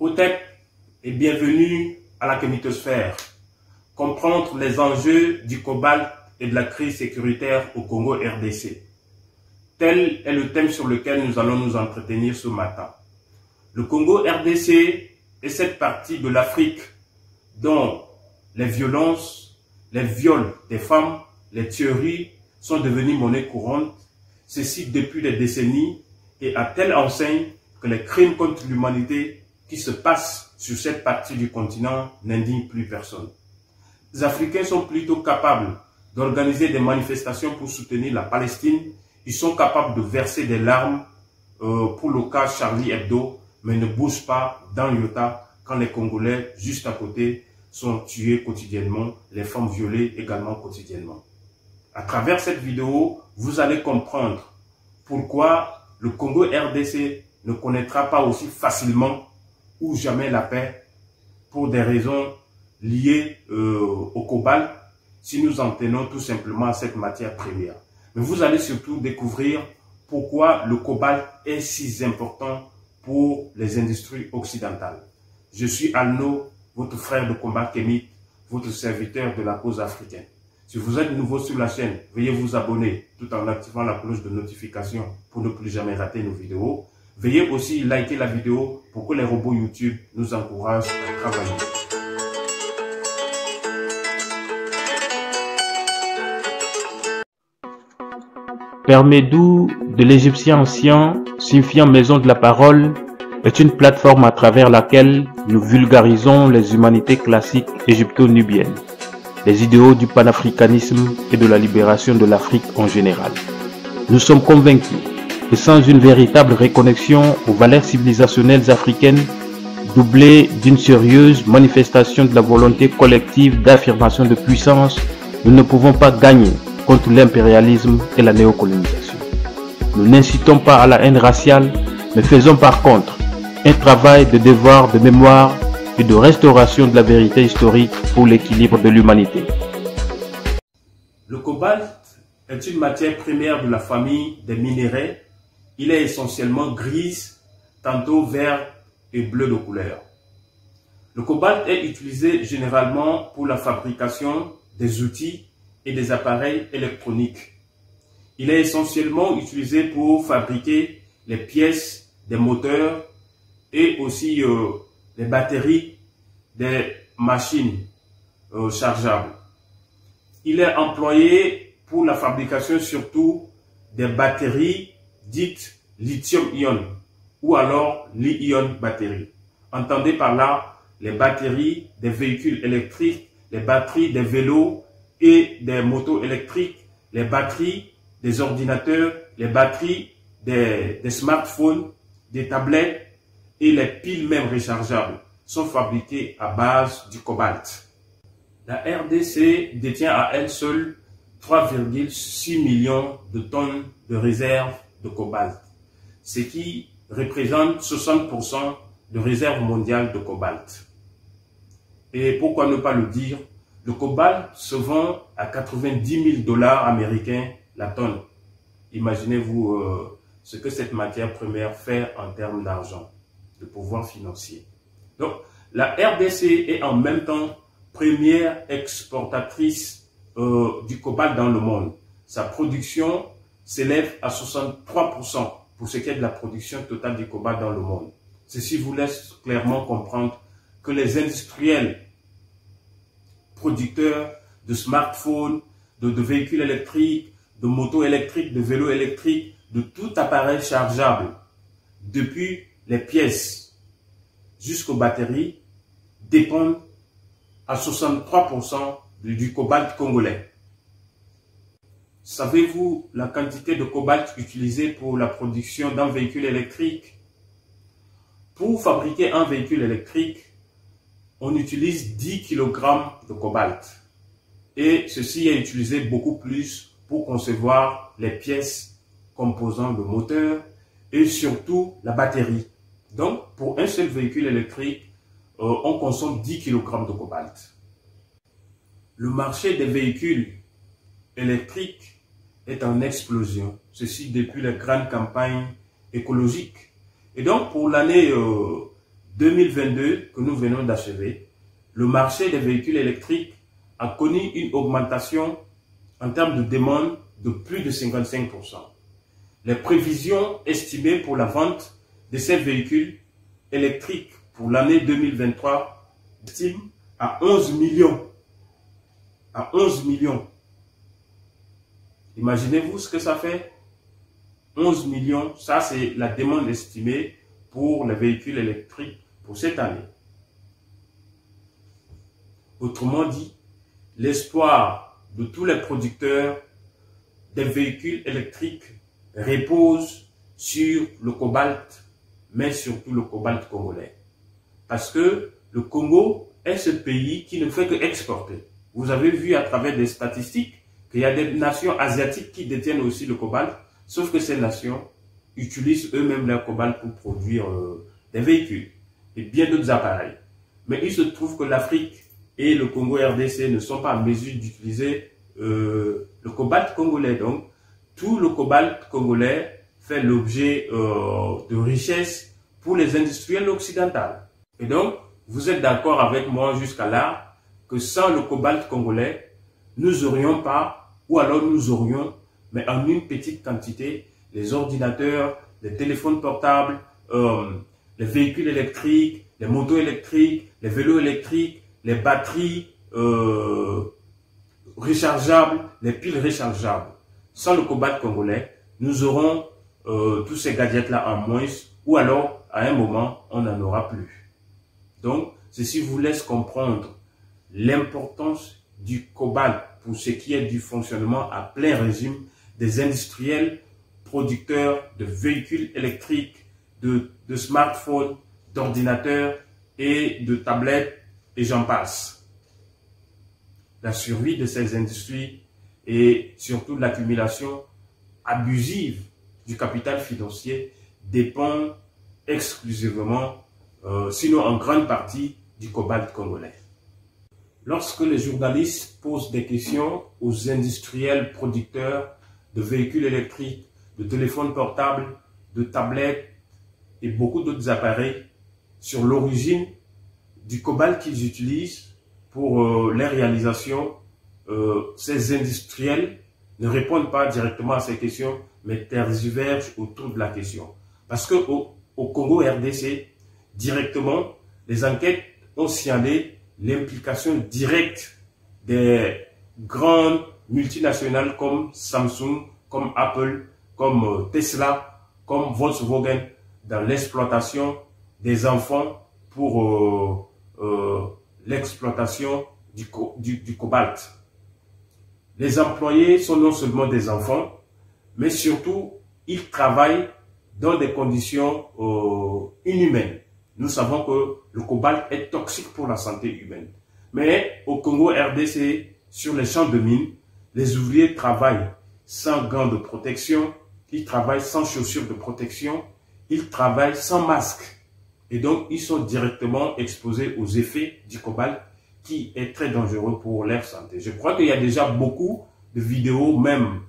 Otep et bienvenue à la Kémitosphère. Comprendre les enjeux du cobalt et de la crise sécuritaire au Congo RDC. Tel est le thème sur lequel nous allons nous entretenir ce matin. Le Congo RDC est cette partie de l'Afrique dont les violences, les viols des femmes, les tueries sont devenues monnaie courante, ceci depuis des décennies et à telle enseigne que les crimes contre l'humanité qui se passent sur cette partie du continent n'indignent plus personne. Les Africains sont plutôt capables d'organiser des manifestations pour soutenir la Palestine. Ils sont capables de verser des larmes pour le cas Charlie Hebdo, mais ne bougent pas dans l'iota quand les Congolais, juste à côté, sont tués quotidiennement, les femmes violées également quotidiennement. À travers cette vidéo, vous allez comprendre pourquoi le Congo RDC ne connaîtra pas aussi facilement ou jamais la paix pour des raisons liées au cobalt si nous en tenons tout simplement à cette matière première. Mais vous allez surtout découvrir pourquoi le cobalt est si important pour les industries occidentales. Je suis Alno, votre frère de combat Kémit, votre serviteur de la cause africaine. Si vous êtes nouveau sur la chaîne, veuillez vous abonner tout en activant la cloche de notification pour ne plus jamais rater nos vidéos. Veuillez aussi liker la vidéo pour que les robots YouTube nous encouragent à travailler. Permédou, de l'égyptien ancien, signifiant maison de la parole, est une plateforme à travers laquelle nous vulgarisons les humanités classiques égypto-nubiennes, les idéaux du panafricanisme et de la libération de l'Afrique en général. Nous sommes convaincus que sans une véritable reconnexion aux valeurs civilisationnelles africaines, doublée d'une sérieuse manifestation de la volonté collective d'affirmation de puissance, nous ne pouvons pas gagner contre l'impérialisme et la néocolonisation. Nous n'incitons pas à la haine raciale, mais faisons par contre un travail de devoir de mémoire et de restauration de la vérité historique pour l'équilibre de l'humanité. Le cobalt est une matière première de la famille des minéraux. Il est essentiellement grise, tantôt vert et bleu de couleur. Le cobalt est utilisé généralement pour la fabrication des outils et des appareils électroniques. Il est essentiellement utilisé pour fabriquer les pièces des moteurs et aussi les batteries des machines chargeables. Il est employé pour la fabrication surtout des batteries dites lithium-ion ou alors li-ion batterie. Entendez par là les batteries des véhicules électriques, les batteries des vélos et des motos électriques, les batteries des ordinateurs, les batteries des smartphones, des tablettes et les piles même rechargeables sont fabriquées à base du cobalt. La RDC détient à elle seule 3,6 millions de tonnes de réserves de cobalt, ce qui représente 60% de réserves mondiales de cobalt. Et pourquoi ne pas le dire, le cobalt se vend à 90 000 $ américains la tonne. Imaginez-vous ce que cette matière première fait en termes d'argent, de pouvoir financier. Donc, la RDC est en même temps première exportatrice du cobalt dans le monde. Sa production s'élève à 63% pour ce qui est de la production totale du cobalt dans le monde. Ceci vous laisse clairement comprendre que les industriels producteurs de smartphones, de véhicules électriques, de motos électriques, de vélos électriques, de tout appareil chargeable, depuis les pièces jusqu'aux batteries, dépendent à 63% du cobalt congolais. Savez-vous la quantité de cobalt utilisée pour la production d'un véhicule électrique? Pour fabriquer un véhicule électrique, on utilise 10 kg de cobalt. Et ceci est utilisé beaucoup plus pour concevoir les pièces composant le moteur et surtout la batterie. Donc, pour un seul véhicule électrique, on consomme 10 kg de cobalt. Le marché des véhicules électriques est en explosion. Ceci depuis les grandes campagnes écologiques. Et donc, pour l'année 2022 que nous venons d'achever, le marché des véhicules électriques a connu une augmentation en termes de demande de plus de 55%. Les prévisions estimées pour la vente de ces véhicules électriques pour l'année 2023 estiment à 11 millions. À 11 millions. Imaginez-vous ce que ça fait. 11 millions, ça c'est la demande estimée pour les véhicules électriques pour cette année. Autrement dit, l'espoir de tous les producteurs des véhicules électriques repose sur le cobalt, mais surtout le cobalt congolais. Parce que le Congo est ce pays qui ne fait que exporter. Vous avez vu à travers des statistiques qu'il y a des nations asiatiques qui détiennent aussi le cobalt, sauf que ces nations utilisent eux-mêmes leur cobalt pour produire des véhicules et bien d'autres appareils. Mais il se trouve que l'Afrique et le Congo RDC ne sont pas en mesure d'utiliser le cobalt congolais. Donc, tout le cobalt congolais fait l'objet de richesses pour les industriels occidentaux. Et donc, vous êtes d'accord avec moi jusqu'à là que sans le cobalt congolais, nous n'aurions pas, ou alors nous aurions, mais en une petite quantité, les ordinateurs, les téléphones portables, les véhicules électriques, les motos électriques, les vélos électriques, les batteries rechargeables, les piles rechargeables. Sans le cobalt congolais, nous aurons tous ces gadgets-là en moins, ou alors, à un moment, on n'en aura plus. Donc, ceci vous laisse comprendre l'importance du cobalt pour ce qui est du fonctionnement à plein régime des industriels producteurs de véhicules électriques, de smartphones, d'ordinateurs et de tablettes, et j'en passe. La survie de ces industries et surtout l'accumulation abusive du capital financier dépend exclusivement, sinon en grande partie, du cobalt congolais. Lorsque les journalistes posent des questions aux industriels producteurs de véhicules électriques, de téléphones portables, de tablettes et beaucoup d'autres appareils sur l'origine du cobalt qu'ils utilisent pour les réalisations, ces industriels ne répondent pas directement à ces questions, mais tergiversent autour de la question. Parce qu'au Congo RDC, directement, les enquêtes ont signalé l'implication directe des grandes multinationales comme Samsung, comme Apple, comme Tesla, comme Volkswagen dans l'exploitation des enfants pour l'exploitation du cobalt. Les employés sont non seulement des enfants, mais surtout, ils travaillent dans des conditions inhumaines. Nous savons que le cobalt est toxique pour la santé humaine. Mais au Congo RDC, sur les champs de mines, les ouvriers travaillent sans gants de protection, ils travaillent sans chaussures de protection, ils travaillent sans masque. Et donc, ils sont directement exposés aux effets du cobalt qui est très dangereux pour leur santé. Je crois qu'il y a déjà beaucoup de vidéos, même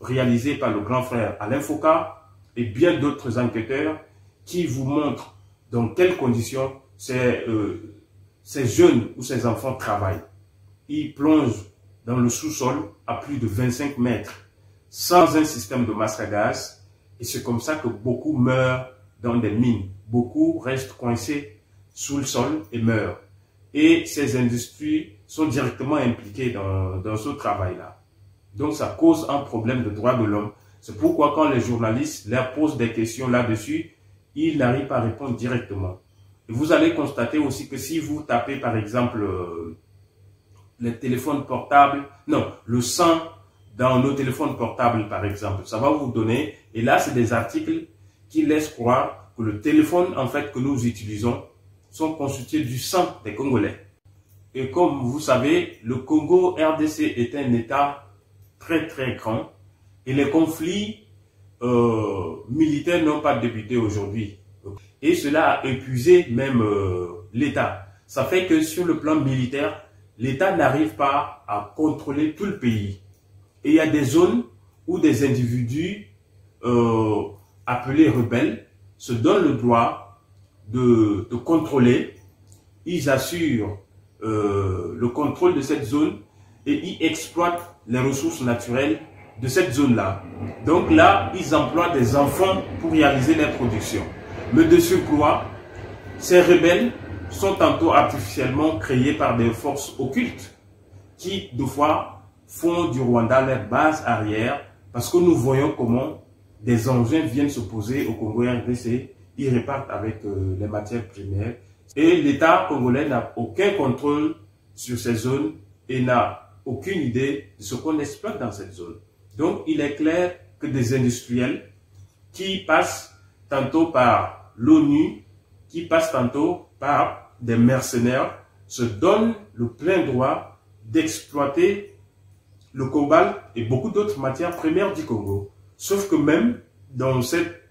réalisées par le grand frère Alain Foucault et bien d'autres enquêteurs qui vous montrent dans quelles conditions ces jeunes ou ces enfants travaillent. Ils plongent dans le sous-sol à plus de 25 mètres sans un système de masque à gaz. Et c'est comme ça que beaucoup meurent dans des mines. Beaucoup restent coincés sous le sol et meurent. Et ces industries sont directement impliquées dans ce travail-là. Donc ça cause un problème de droits de l'homme. C'est pourquoi quand les journalistes leur posent des questions là-dessus, ils n'arrivent pas à répondre directement. Et vous allez constater aussi que si vous tapez par exemple les téléphones portables, non, le sang dans nos téléphones portables par exemple, ça va vous donner, et là c'est des articles qui laissent croire que le téléphone en fait que nous utilisons sont constitués du sang des Congolais. Et comme vous savez, le Congo RDC est un État très très grand et les conflits militaires n'ont pas débuté aujourd'hui. Et cela a épuisé même l'État. Ça fait que sur le plan militaire, l'État n'arrive pas à contrôler tout le pays. Et il y a des zones où des individus appelés rebelles se donnent le droit de contrôler. Ils assurent le contrôle de cette zone et ils exploitent les ressources naturelles de cette zone-là. Donc là, ils emploient des enfants pour réaliser les productions. Mais de surcroît, ces rebelles sont tantôt artificiellement créés par des forces occultes qui, de fois, font du Rwanda leur base arrière parce que nous voyons comment des engins viennent s'opposer au Congo RDC, ils repartent avec les matières primaires et l'État congolais n'a aucun contrôle sur ces zones et n'a aucune idée de ce qu'on exploite dans cette zone. Donc, il est clair que des industriels qui passent tantôt par l'ONU, qui passent tantôt par des mercenaires, se donnent le plein droit d'exploiter le cobalt et beaucoup d'autres matières premières du Congo. Sauf que même dans cette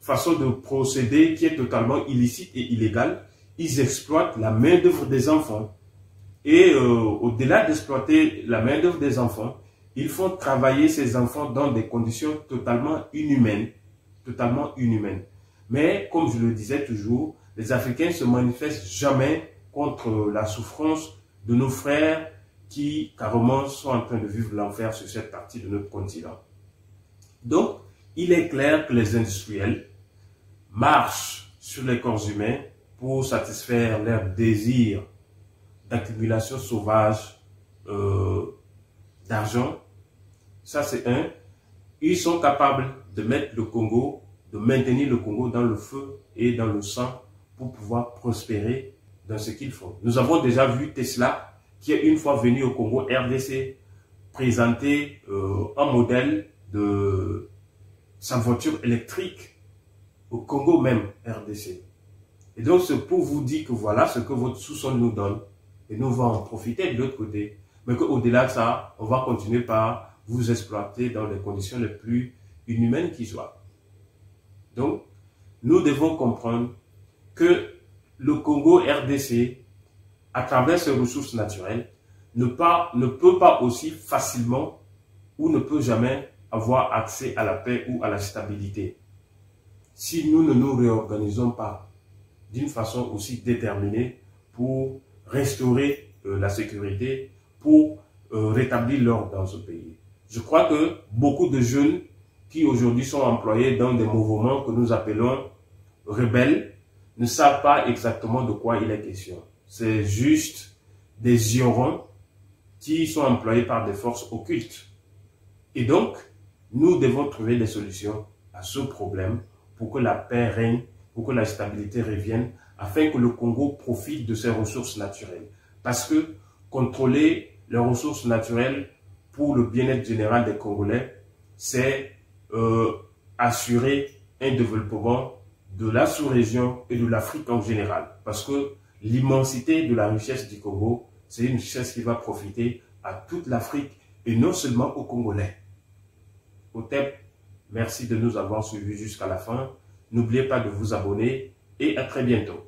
façon de procéder qui est totalement illicite et illégale, ils exploitent la main-d'œuvre des enfants. Et au-delà d'exploiter la main-d'œuvre des enfants, ils font travailler ces enfants dans des conditions totalement inhumaines. Totalement inhumaines. Mais, comme je le disais toujours, les Africains ne se manifestent jamais contre la souffrance de nos frères qui, carrément, sont en train de vivre l'enfer sur cette partie de notre continent. Donc, il est clair que les industriels marchent sur les corps humains pour satisfaire leur désir d'accumulation sauvage d'argent. Ça, c'est un. Ils sont capables de mettre le Congo, de maintenir le Congo dans le feu et dans le sang pour pouvoir prospérer dans ce qu'ils font. Nous avons déjà vu Tesla, qui est une fois venu au Congo RDC, présenter un modèle de sa voiture électrique au Congo même RDC. Et donc, c'est pour vous dire que voilà ce que votre sous-sol nous donne. Et nous allons en profiter de l'autre côté. Mais qu'au-delà de ça, on va continuer par vous exploiter dans les conditions les plus inhumaines qui soient. Donc, nous devons comprendre que le Congo RDC, à travers ses ressources naturelles, ne peut pas aussi facilement ou ne peut jamais avoir accès à la paix ou à la stabilité. Si nous ne nous réorganisons pas d'une façon aussi déterminée pour restaurer la sécurité, pour rétablir l'ordre dans ce pays. Je crois que beaucoup de jeunes qui aujourd'hui sont employés dans des mouvements que nous appelons rebelles ne savent pas exactement de quoi il est question. C'est juste des ignorants qui sont employés par des forces occultes. Et donc, nous devons trouver des solutions à ce problème pour que la paix règne, pour que la stabilité revienne, afin que le Congo profite de ses ressources naturelles. Parce que contrôler les ressources naturelles pour le bien-être général des Congolais, c'est assurer un développement de la sous-région et de l'Afrique en général. Parce que l'immensité de la richesse du Congo, c'est une richesse qui va profiter à toute l'Afrique et non seulement aux Congolais. Otep, merci de nous avoir suivis jusqu'à la fin. N'oubliez pas de vous abonner et à très bientôt.